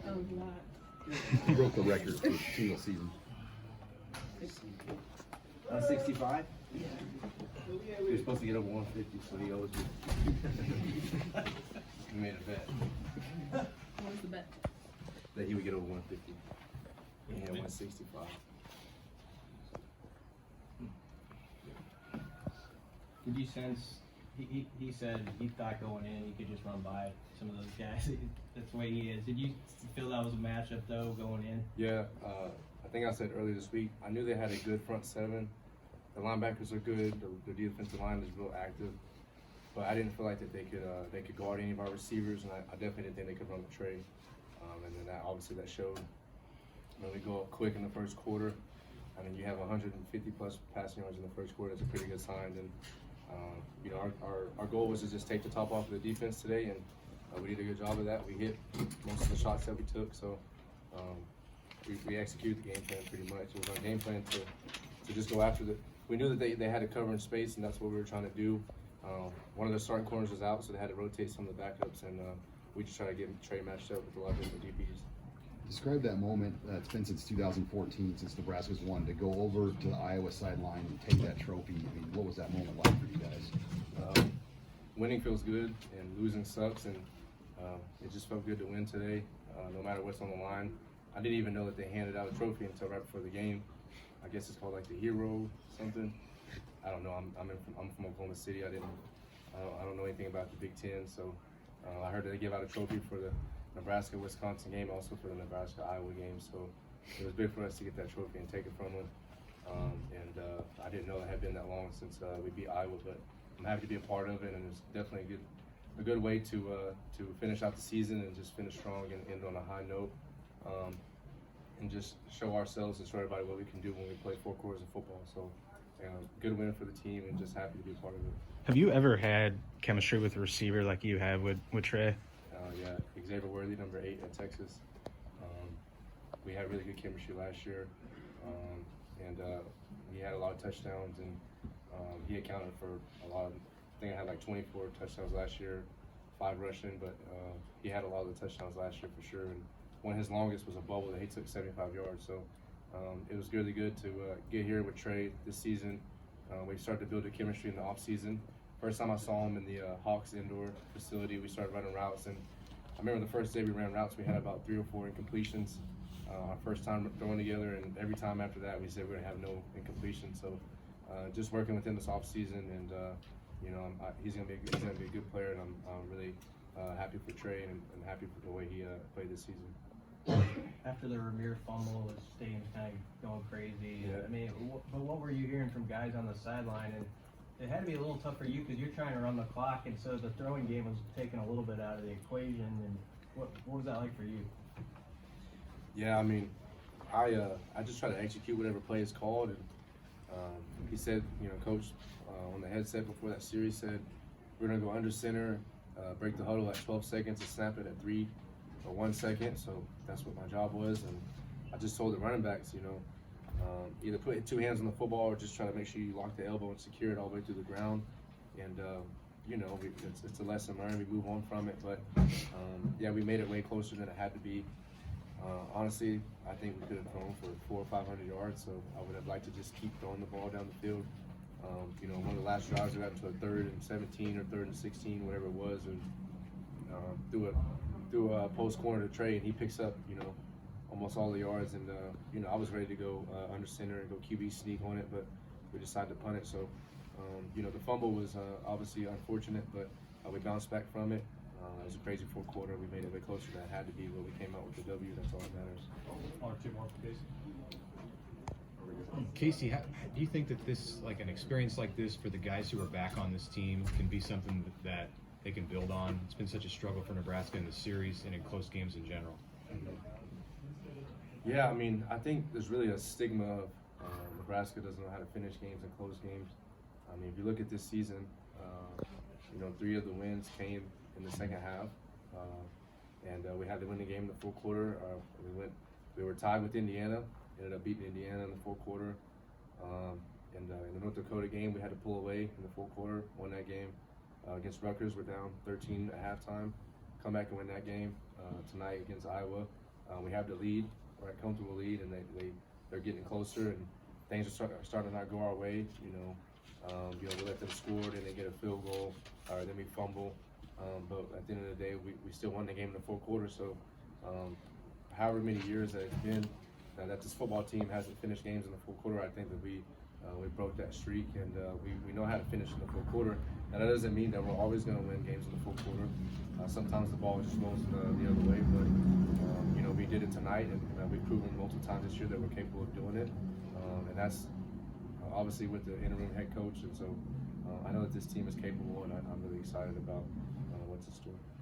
A lot. He broke the record for single season. 65? Yeah. We were supposed to get over 150, so he owes me. He made a bet. What was the bet? That he would get over 150. He had 165. Did you sense, he said he thought going in he could just run by some of those guys. That's the way he is. Did you feel that was a matchup though going in? Yeah, I think I said earlier this week, I knew they had a good front seven. The linebackers are good. The defensive line is real active. But I didn't feel like that they could guard any of our receivers, and I definitely didn't think they could run the trade. And then that showed. When we go up quick in the first quarter, I mean, you have 150 plus passing yards in the first quarter. That's a pretty good sign. And you know, our goal was to just take the top off of the defense today, and we did a good job of that. We hit most of the shots that we took, so we executed the game plan pretty much. It was our game plan to just go after we knew that they had to cover in space, and that's what we were trying to do. One of the starting corners was out, so they had to rotate some of the backups, and we just tried to get Trey matched up with a lot of different DBs. Describe that moment. It's been since 2014 since Nebraska's won, to go over to the Iowa sideline and take that trophy. I mean, what was that moment like for you guys? Winning feels good, and losing sucks, and it just felt good to win today, no matter what's on the line. I didn't even know that they handed out a trophy until right before the game. I guess it's called like the hero something. I don't know. I'm from Oklahoma City. I don't know anything about the Big Ten, so I heard that they give out a trophy for the Nebraska-Wisconsin game, also for the Nebraska-Iowa game. So it was big for us to get that trophy and take it from them. I didn't know it had been that long since we beat Iowa, but I'm happy to be a part of it, and it's definitely a good way to finish out the season and just finish strong and end on a high note. And just show ourselves and show everybody what we can do when we play 4 quarters of football. So, good win for the team, and just happy to be a part of it. Have you ever had chemistry with a receiver like you have with Trey? Yeah, Xavier Worthy, number 8 at Texas. We had really good chemistry last year, and he had a lot of touchdowns, and he accounted for a lot of. I think I had like 24 touchdowns last year, 5 rushing, but he had a lot of the touchdowns last year for sure. And one of his longest was a bubble that he took 75 yards. So it was really good to get here with Trey this season. We started to build a chemistry in the off season. First time I saw him in the Hawks indoor facility, we started running routes, and I remember the first day we ran routes, we had about 3 or 4 incompletions. Our first time throwing together, and every time after that, we said we're gonna have no incompletion. So just working with him this off season, and he's gonna be a good player, and I'm really happy for Trey and happy for the way he played this season. After the Ramir fumble, the stadium's kind of going crazy. Yeah. I mean, but what were you hearing from guys on the sideline? And it had to be a little tough for you because you're trying to run the clock, and so the throwing game was taken a little bit out of the equation. And what was that like for you? Yeah, I mean, I just try to execute whatever play is called. And he said, Coach on the headset before that series said, we're going to go under center, break the huddle at 12 seconds and snap it at 3 or 1 second. So that's what my job was. And I just told the running backs, either put 2 hands on the football or just try to make sure you lock the elbow and secure it all the way through the ground. And, it's a lesson learned. We move on from it. But, we made it way closer than it had to be. Honestly, I think we could have thrown for 400 or 500 yards, so I would have liked to just keep throwing the ball down the field. One of the last drives we got into a 3rd and 17 or 3rd and 16, whatever it was, and threw a post corner to Trey, and he picks up, almost all the yards. And I was ready to go under center and go QB sneak on it, but we decided to punt it. So, the fumble was obviously unfortunate, but we bounced back from it. It was a crazy 4th quarter. We made it way closer than it had to be, but we came out with the W. That's all that matters. Two more for Casey. Casey, do you think that this, like an experience like this for the guys who are back on this team, can be something that they can build on? It's been such a struggle for Nebraska in the series and in close games in general. Yeah, I mean, I think there's really a stigma of Nebraska doesn't know how to finish games and close games. I mean, if you look at this season, 3 of the wins came in the second half, and we had to win the game in the 4th quarter. We were tied with Indiana, ended up beating Indiana in the 4th quarter. In the North Dakota game, we had to pull away in the 4th quarter, won that game. Against Rutgers, we're down 13 at halftime, come back and win that game. Tonight against Iowa, we have the lead, right, comfortable lead, and they're getting closer, and things are starting to not go our way. You know, we let them score, then they get a field goal, or then we fumble. But at the end of the day, we still won the game in the fourth quarter. So, however many years that it's been that this football team hasn't finished games in the fourth quarter, I think that we broke that streak, and we know how to finish in the fourth quarter. Now that doesn't mean that we're always going to win games in the fourth quarter. Sometimes the ball just rolls the other way, but you know, we did it tonight, and we've proven multiple times this year that we're capable of doing it. And that's obviously with the interim head coach, and so I know that this team is capable, and I'm really excited about what's in store.